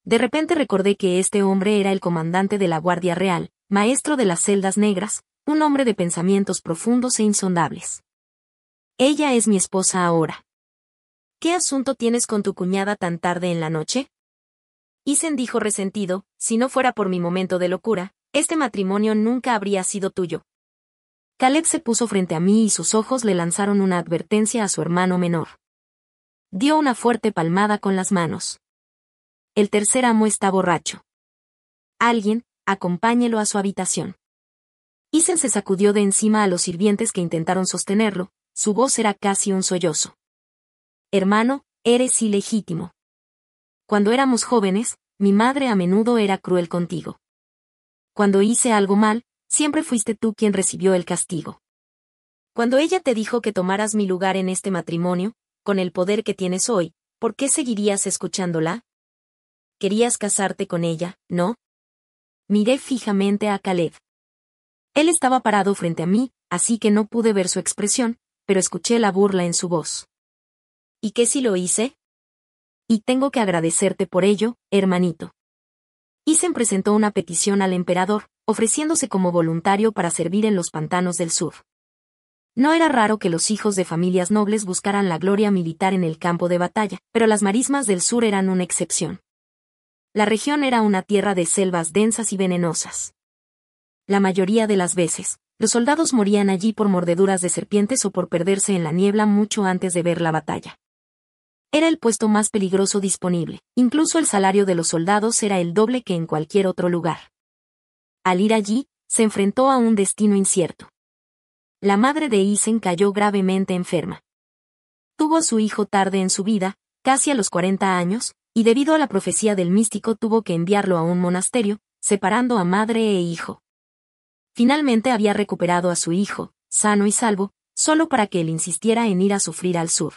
De repente recordé que este hombre era el comandante de la Guardia Real, maestro de las celdas negras, un hombre de pensamientos profundos e insondables. Ella es mi esposa ahora. ¿Qué asunto tienes con tu cuñada tan tarde en la noche? Isen dijo resentido, si no fuera por mi momento de locura, este matrimonio nunca habría sido tuyo. Caleb se puso frente a mí y sus ojos le lanzaron una advertencia a su hermano menor. Dio una fuerte palmada con las manos. El tercer amo está borracho. Alguien, acompáñelo a su habitación. Isen se sacudió de encima a los sirvientes que intentaron sostenerlo, su voz era casi un sollozo. Hermano, eres ilegítimo. Cuando éramos jóvenes, mi madre a menudo era cruel contigo. Cuando hice algo mal, siempre fuiste tú quien recibió el castigo. Cuando ella te dijo que tomaras mi lugar en este matrimonio, con el poder que tienes hoy, ¿por qué seguirías escuchándola? Querías casarte con ella, ¿no? Miré fijamente a Caleb. Él estaba parado frente a mí, así que no pude ver su expresión, pero escuché la burla en su voz. ¿Y qué si lo hice? Y tengo que agradecerte por ello, hermanito. Isen presentó una petición al emperador, ofreciéndose como voluntario para servir en los pantanos del sur. No era raro que los hijos de familias nobles buscaran la gloria militar en el campo de batalla, pero las marismas del sur eran una excepción. La región era una tierra de selvas densas y venenosas. La mayoría de las veces, los soldados morían allí por mordeduras de serpientes o por perderse en la niebla mucho antes de ver la batalla. Era el puesto más peligroso disponible, incluso el salario de los soldados era el doble que en cualquier otro lugar. Al ir allí, se enfrentó a un destino incierto. La madre de Isen cayó gravemente enferma. Tuvo a su hijo tarde en su vida, casi a los 40 años, y debido a la profecía del místico tuvo que enviarlo a un monasterio, separando a madre e hijo. Finalmente había recuperado a su hijo, sano y salvo, solo para que él insistiera en ir a sufrir al sur.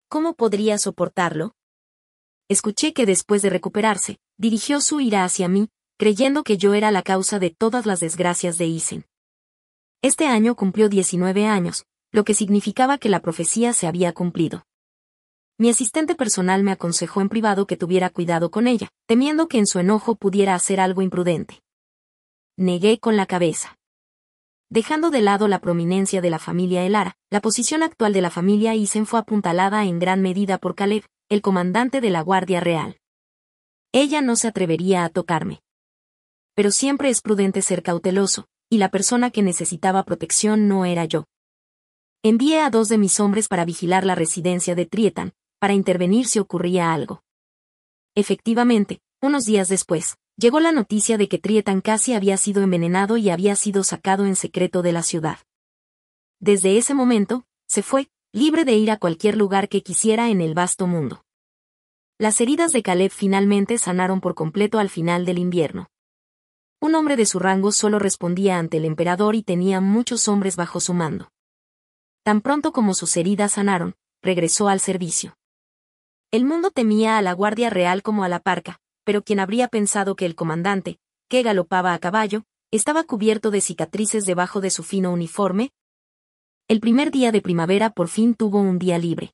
¿Cómo podría soportarlo? Escuché que después de recuperarse, dirigió su ira hacia mí, creyendo que yo era la causa de todas las desgracias de Isen. Este año cumplió 19 años, lo que significaba que la profecía se había cumplido. Mi asistente personal me aconsejó en privado que tuviera cuidado con ella, temiendo que en su enojo pudiera hacer algo imprudente. Negué con la cabeza. Dejando de lado la prominencia de la familia Elara, la posición actual de la familia Isen fue apuntalada en gran medida por Caleb, el comandante de la Guardia Real. Ella no se atrevería a tocarme. Pero siempre es prudente ser cauteloso, y la persona que necesitaba protección no era yo. Envié a 2 de mis hombres para vigilar la residencia de Trietan, para intervenir si ocurría algo. Efectivamente, unos días después, llegó la noticia de que Trietan casi había sido envenenado y había sido sacado en secreto de la ciudad. Desde ese momento, se fue, libre de ir a cualquier lugar que quisiera en el vasto mundo. Las heridas de Caleb finalmente sanaron por completo al final del invierno. Un hombre de su rango solo respondía ante el emperador y tenía muchos hombres bajo su mando. Tan pronto como sus heridas sanaron, regresó al servicio. El mundo temía a la Guardia Real como a la parca, pero quien habría pensado que el comandante, que galopaba a caballo, estaba cubierto de cicatrices debajo de su fino uniforme. El primer día de primavera por fin tuvo un día libre.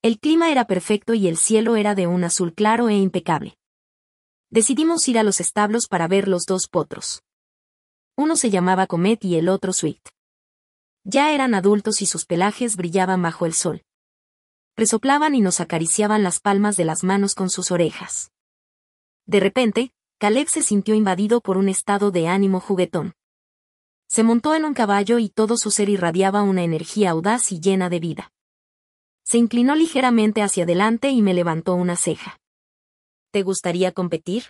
El clima era perfecto y el cielo era de un azul claro e impecable. Decidimos ir a los establos para ver los 2 potros. Uno se llamaba Comet y el otro Swift. Ya eran adultos y sus pelajes brillaban bajo el sol. Resoplaban y nos acariciaban las palmas de las manos con sus orejas. De repente, Caleb se sintió invadido por un estado de ánimo juguetón. Se montó en un caballo y todo su ser irradiaba una energía audaz y llena de vida. Se inclinó ligeramente hacia adelante y me levantó una ceja. ¿Te gustaría competir?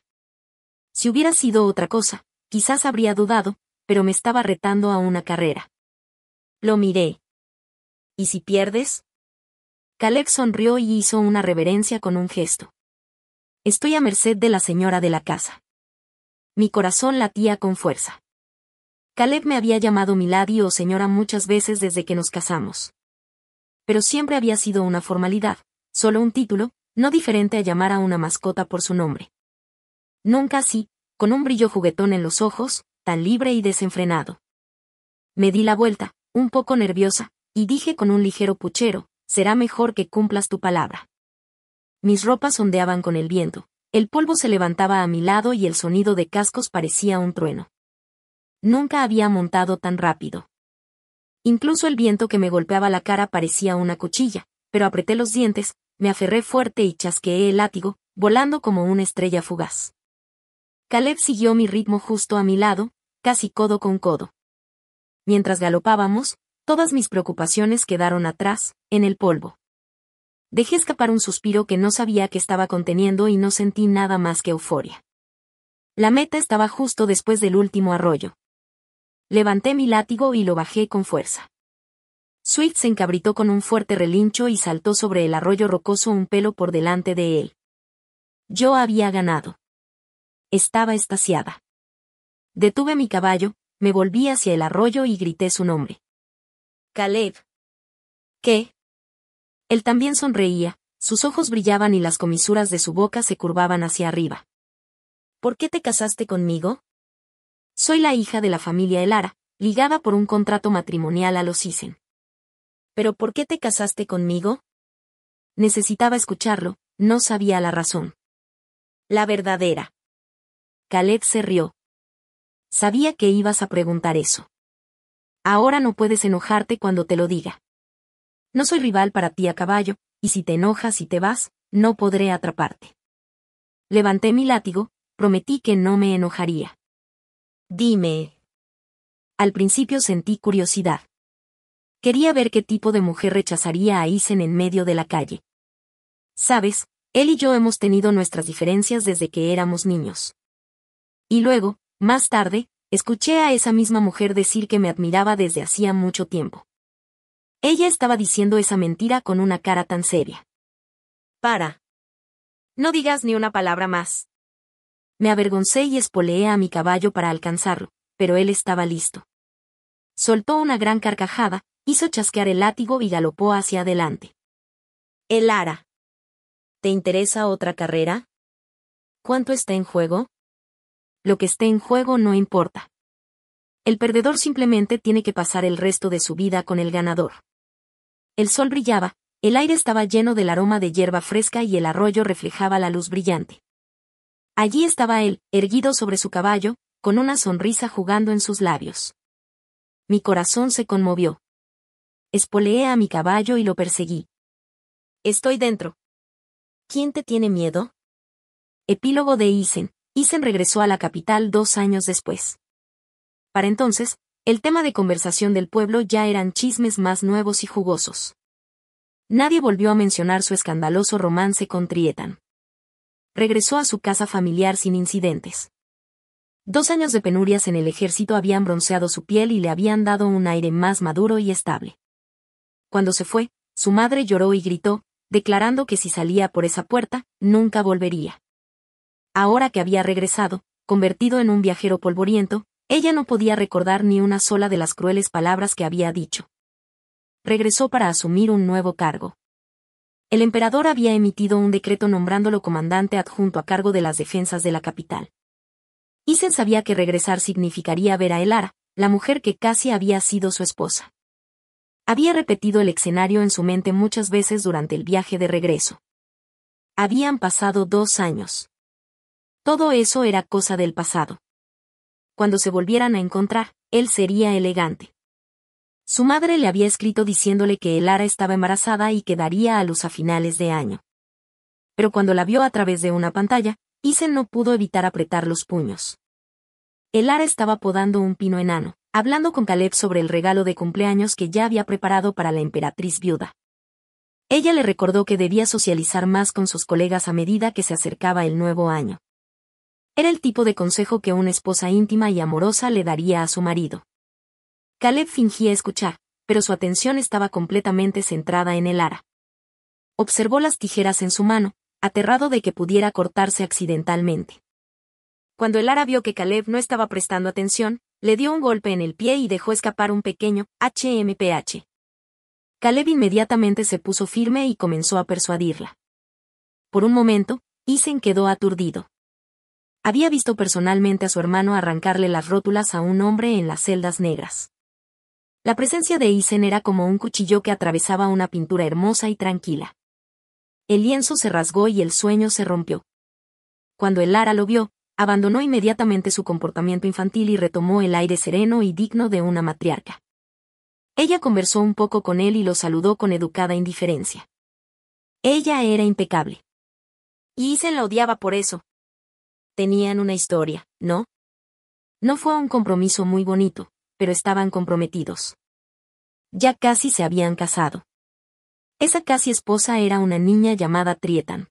Si hubiera sido otra cosa, quizás habría dudado, pero me estaba retando a una carrera. Lo miré. ¿Y si pierdes? Caleb sonrió y hizo una reverencia con un gesto. Estoy a merced de la señora de la casa. Mi corazón latía con fuerza. Caleb me había llamado Milady o señora muchas veces desde que nos casamos. Pero siempre había sido una formalidad, solo un título, no diferente a llamar a una mascota por su nombre. Nunca así, con un brillo juguetón en los ojos, tan libre y desenfrenado. Me di la vuelta, un poco nerviosa, y dije con un ligero puchero, será mejor que cumplas tu palabra. Mis ropas ondeaban con el viento, el polvo se levantaba a mi lado y el sonido de cascos parecía un trueno. Nunca había montado tan rápido. Incluso el viento que me golpeaba la cara parecía una cuchilla, pero apreté los dientes, me aferré fuerte y chasqueé el látigo, volando como una estrella fugaz. Caleb siguió mi ritmo justo a mi lado, casi codo con codo. Mientras galopábamos, todas mis preocupaciones quedaron atrás, en el polvo. Dejé escapar un suspiro que no sabía que estaba conteniendo y no sentí nada más que euforia. La meta estaba justo después del último arroyo. Levanté mi látigo y lo bajé con fuerza. Swift se encabritó con un fuerte relincho y saltó sobre el arroyo rocoso un pelo por delante de él. Yo había ganado. Estaba extasiada. Detuve mi caballo, me volví hacia el arroyo y grité su nombre. Caleb. ¿Qué? Él también sonreía, sus ojos brillaban y las comisuras de su boca se curvaban hacia arriba. ¿Por qué te casaste conmigo? Soy la hija de la familia Elara, ligada por un contrato matrimonial a los Isen. ¿Pero por qué te casaste conmigo? Necesitaba escucharlo, no sabía la razón. La verdadera. Caleb se rió. Sabía que ibas a preguntar eso. Ahora no puedes enojarte cuando te lo diga. No soy rival para ti a caballo, y si te enojas y te vas, no podré atraparte. Levanté mi látigo, prometí que no me enojaría. Dime. Al principio sentí curiosidad. Quería ver qué tipo de mujer rechazaría a Isen en medio de la calle. Sabes, él y yo hemos tenido nuestras diferencias desde que éramos niños. Y luego, más tarde, escuché a esa misma mujer decir que me admiraba desde hacía mucho tiempo. Ella estaba diciendo esa mentira con una cara tan seria. Para. No digas ni una palabra más. Me avergoncé y espoleé a mi caballo para alcanzarlo, pero él estaba listo. Soltó una gran carcajada, hizo chasquear el látigo y galopó hacia adelante. Elara. ¿Te interesa otra carrera? ¿Cuánto está en juego? Lo que esté en juego no importa. El perdedor simplemente tiene que pasar el resto de su vida con el ganador. El sol brillaba, el aire estaba lleno del aroma de hierba fresca y el arroyo reflejaba la luz brillante. Allí estaba él, erguido sobre su caballo, con una sonrisa jugando en sus labios. Mi corazón se conmovió. Espoleé a mi caballo y lo perseguí. Estoy dentro. ¿Quién te tiene miedo? Epílogo de Isen. Isen regresó a la capital 2 años después. Para entonces, el tema de conversación del pueblo ya eran chismes más nuevos y jugosos. Nadie volvió a mencionar su escandaloso romance con Trietan. Regresó a su casa familiar sin incidentes. 2 años de penurias en el ejército habían bronceado su piel y le habían dado un aire más maduro y estable. Cuando se fue, su madre lloró y gritó, declarando que si salía por esa puerta, nunca volvería. Ahora que había regresado, convertido en un viajero polvoriento, ella no podía recordar ni una sola de las crueles palabras que había dicho. Regresó para asumir un nuevo cargo. El emperador había emitido un decreto nombrándolo comandante adjunto a cargo de las defensas de la capital. Isen sabía que regresar significaría ver a Elara, la mujer que casi había sido su esposa. Había repetido el escenario en su mente muchas veces durante el viaje de regreso. Habían pasado 2 años. Todo eso era cosa del pasado. Cuando se volvieran a encontrar, él sería elegante. Su madre le había escrito diciéndole que Elara estaba embarazada y que daría a luz a finales de año. Pero cuando la vio a través de una pantalla, Isen no pudo evitar apretar los puños. Elara estaba podando un pino enano, hablando con Caleb sobre el regalo de cumpleaños que ya había preparado para la emperatriz viuda. Ella le recordó que debía socializar más con sus colegas a medida que se acercaba el nuevo año. Era el tipo de consejo que una esposa íntima y amorosa le daría a su marido. Caleb fingía escuchar, pero su atención estaba completamente centrada en el ara. Observó las tijeras en su mano, aterrado de que pudiera cortarse accidentalmente. Cuando el ara vio que Caleb no estaba prestando atención, le dio un golpe en el pie y dejó escapar un pequeño HMPH. Caleb inmediatamente se puso firme y comenzó a persuadirla. Por un momento, Isen quedó aturdido. Había visto personalmente a su hermano arrancarle las rótulas a un hombre en las celdas negras. La presencia de Isen era como un cuchillo que atravesaba una pintura hermosa y tranquila. El lienzo se rasgó y el sueño se rompió. Cuando el ara lo vio, abandonó inmediatamente su comportamiento infantil y retomó el aire sereno y digno de una matriarca. Ella conversó un poco con él y lo saludó con educada indiferencia. Ella era impecable. Y Isen la odiaba por eso. Tenían una historia, ¿no? No fue un compromiso muy bonito, pero estaban comprometidos. Ya casi se habían casado. Esa casi esposa era una niña llamada Trietan.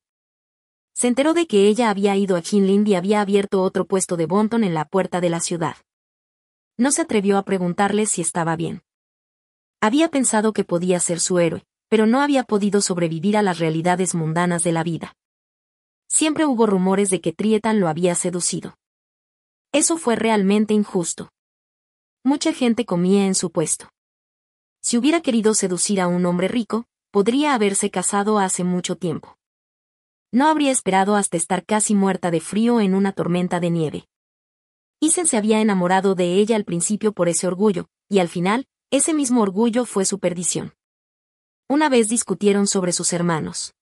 Se enteró de que ella había ido a Hinlind y había abierto otro puesto de Bonton en la puerta de la ciudad. No se atrevió a preguntarle si estaba bien. Había pensado que podía ser su héroe, pero no había podido sobrevivir a las realidades mundanas de la vida. Siempre hubo rumores de que Trietan lo había seducido. Eso fue realmente injusto. Mucha gente comía en su puesto. Si hubiera querido seducir a un hombre rico, podría haberse casado hace mucho tiempo. No habría esperado hasta estar casi muerta de frío en una tormenta de nieve. Isen se había enamorado de ella al principio por ese orgullo, y al final, ese mismo orgullo fue su perdición. Una vez discutieron sobre sus hermanos.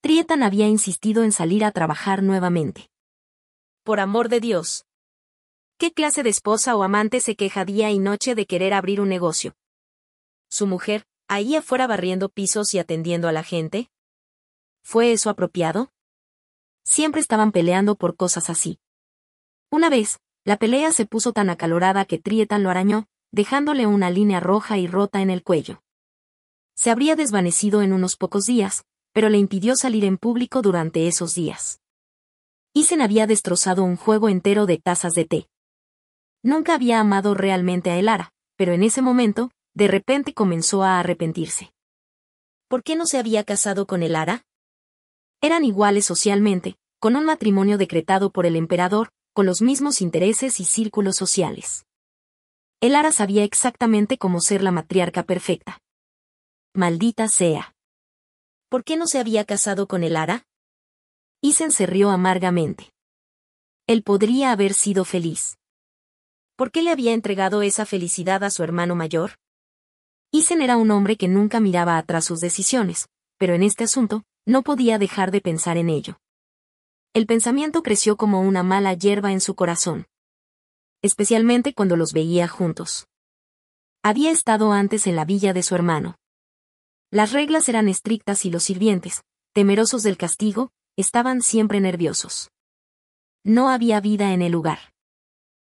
Trietan había insistido en salir a trabajar nuevamente. Por amor de Dios. ¿Qué clase de esposa o amante se queja día y noche de querer abrir un negocio? ¿Su mujer, ahí afuera barriendo pisos y atendiendo a la gente? ¿Fue eso apropiado? Siempre estaban peleando por cosas así. Una vez, la pelea se puso tan acalorada que Trietan lo arañó, dejándole una línea roja y rota en el cuello. Se habría desvanecido en unos pocos días, pero le impidió salir en público durante esos días. Isen había destrozado un juego entero de tazas de té. Nunca había amado realmente a Elara, pero en ese momento, de repente comenzó a arrepentirse. ¿Por qué no se había casado con Elara? Eran iguales socialmente, con un matrimonio decretado por el emperador, con los mismos intereses y círculos sociales. Elara sabía exactamente cómo ser la matriarca perfecta. Maldita sea. ¿Por qué no se había casado con Elara? Isen se rió amargamente. Él podría haber sido feliz. ¿Por qué le había entregado esa felicidad a su hermano mayor? Isen era un hombre que nunca miraba atrás sus decisiones, pero en este asunto, no podía dejar de pensar en ello. El pensamiento creció como una mala hierba en su corazón. Especialmente cuando los veía juntos. Había estado antes en la villa de su hermano. Las reglas eran estrictas y los sirvientes, temerosos del castigo, estaban siempre nerviosos. No había vida en el lugar.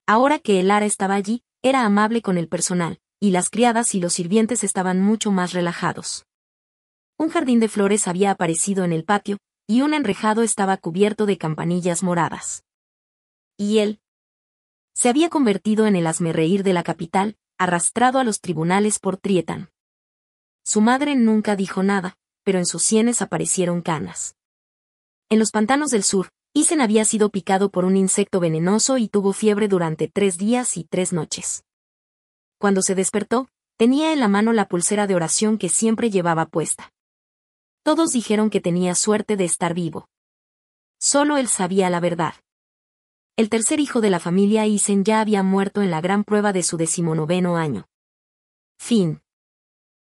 Ahora que Elara estaba allí, era amable con el personal, y las criadas y los sirvientes estaban mucho más relajados. Un jardín de flores había aparecido en el patio, y un enrejado estaba cubierto de campanillas moradas. Y él se había convertido en el hazmerreír de la capital, arrastrado a los tribunales por Trietan. Su madre nunca dijo nada, pero en sus sienes aparecieron canas. En los pantanos del sur, Isen había sido picado por un insecto venenoso y tuvo fiebre durante 3 días y 3 noches. Cuando se despertó, tenía en la mano la pulsera de oración que siempre llevaba puesta. Todos dijeron que tenía suerte de estar vivo. Solo él sabía la verdad. El tercer hijo de la familia Isen ya había muerto en la gran prueba de su 19º año. Fin.